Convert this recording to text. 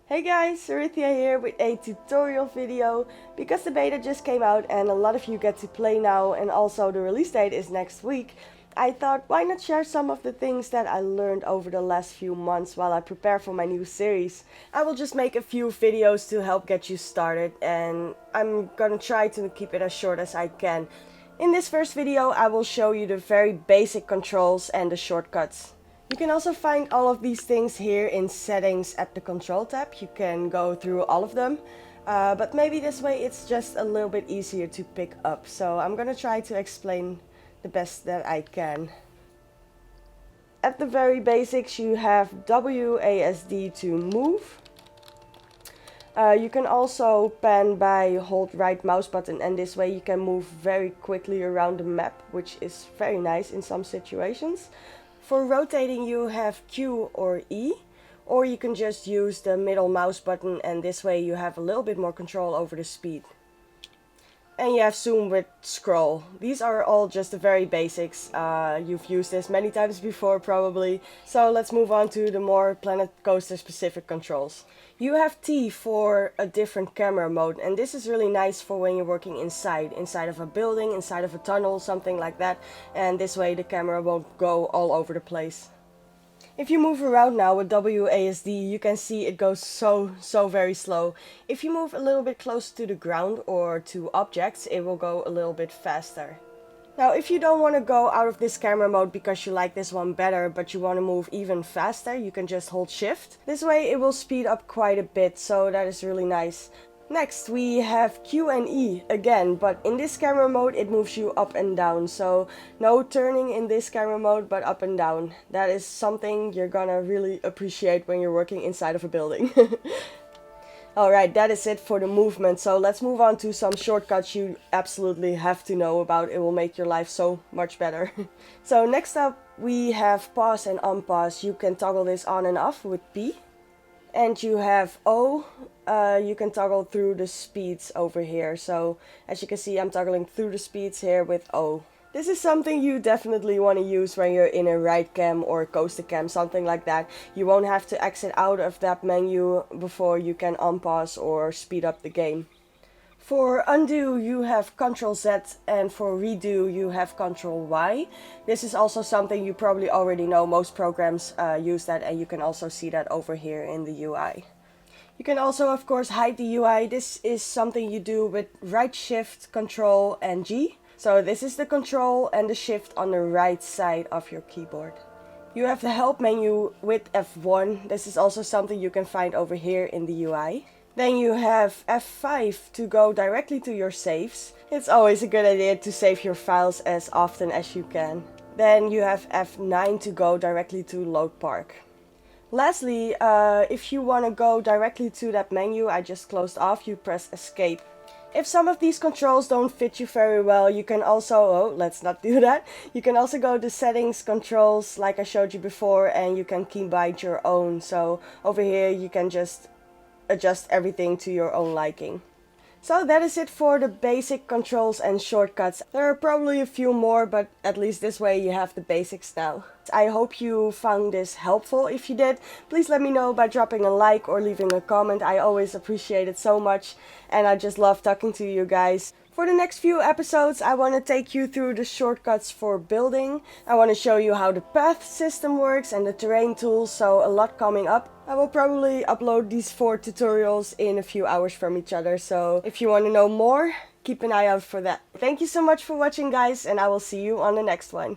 Hey guys, Aerithia here with a tutorial video. Because the beta just came out and a lot of you get to play now and also the release date is next week, I thought why not share some of the things that I learned over the last few months while I prepare for my new series. I will just make a few videos to help get you started and I'm gonna try to keep it as short as I can. In this first video I will show you the very basic controls and the shortcuts. You can also find all of these things here in settings at the control tab. You can go through all of them, but maybe this way it's just a little bit easier to pick up. So I'm gonna try to explain the best that I can. At the very basics you have WASD to move. You can also pan by hold right mouse button and this way you can move very quickly around the map, which is very nice in some situations. For rotating you have Q or E, or you can just use the middle mouse button and this way you have a little bit more control over the speed. And you have zoom with scroll. These are all just the very basics. You've used this many times before probably. So let's move on to the more Planet Coaster specific controls. You have T for a different camera mode, and this is really nice for when you're working inside of a building, inside of a tunnel, something like that. And this way the camera won't go all over the place. If you move around now with WASD, you can see it goes so very slow. If you move a little bit closer to the ground or to objects, it will go a little bit faster. Now if you don't want to go out of this camera mode because you like this one better, but you want to move even faster, you can just hold shift. This way it will speed up quite a bit, so that is really nice. Next we have Q and E again, but in this camera mode it moves you up and down, so no turning in this camera mode but up and down. That is something you're gonna really appreciate when you're working inside of a building. Alright, that is it for the movement, so let's move on to some shortcuts you absolutely have to know about. It will make your life so much better. So next up we have pause and unpause. You can toggle this on and off with P. And you have O, you can toggle through the speeds over here. So as you can see I'm toggling through the speeds here with O. This is something you definitely want to use when you're in a ride cam or coaster cam, something like that. You won't have to exit out of that menu before you can unpause or speed up the game. For undo you have Ctrl Z and for redo you have Ctrl Y. This is also something you probably already know. Most programs use that and you can also see that over here in the UI. You can also of course hide the UI. This is something you do with right shift, Ctrl and G. So this is the control and the shift on the right side of your keyboard. You have the help menu with F1. This is also something you can find over here in the UI. Then you have F5 to go directly to your saves. It's always a good idea to save your files as often as you can. Then you have F9 to go directly to load park. Lastly, if you want to go directly to that menu I just closed off, you press escape. If some of these controls don't fit you very well, you can also, let's not do that. You can also go to settings, controls, like I showed you before, and you can keybind your own. So over here you can just adjust everything to your own liking. So that is it for the basic controls and shortcuts. There are probably a few more, but at least this way you have the basics now. I hope you found this helpful. If you did, please let me know by dropping a like or leaving a comment. I always appreciate it so much and I just love talking to you guys. For the next few episodes I want to take you through the shortcuts for building. I want to show you how the path system works and the terrain tools, so a lot coming up. I will probably upload these 4 tutorials in a few hours from each other, so if you want to know more, keep an eye out for that. Thank you so much for watching guys, and I will see you on the next one.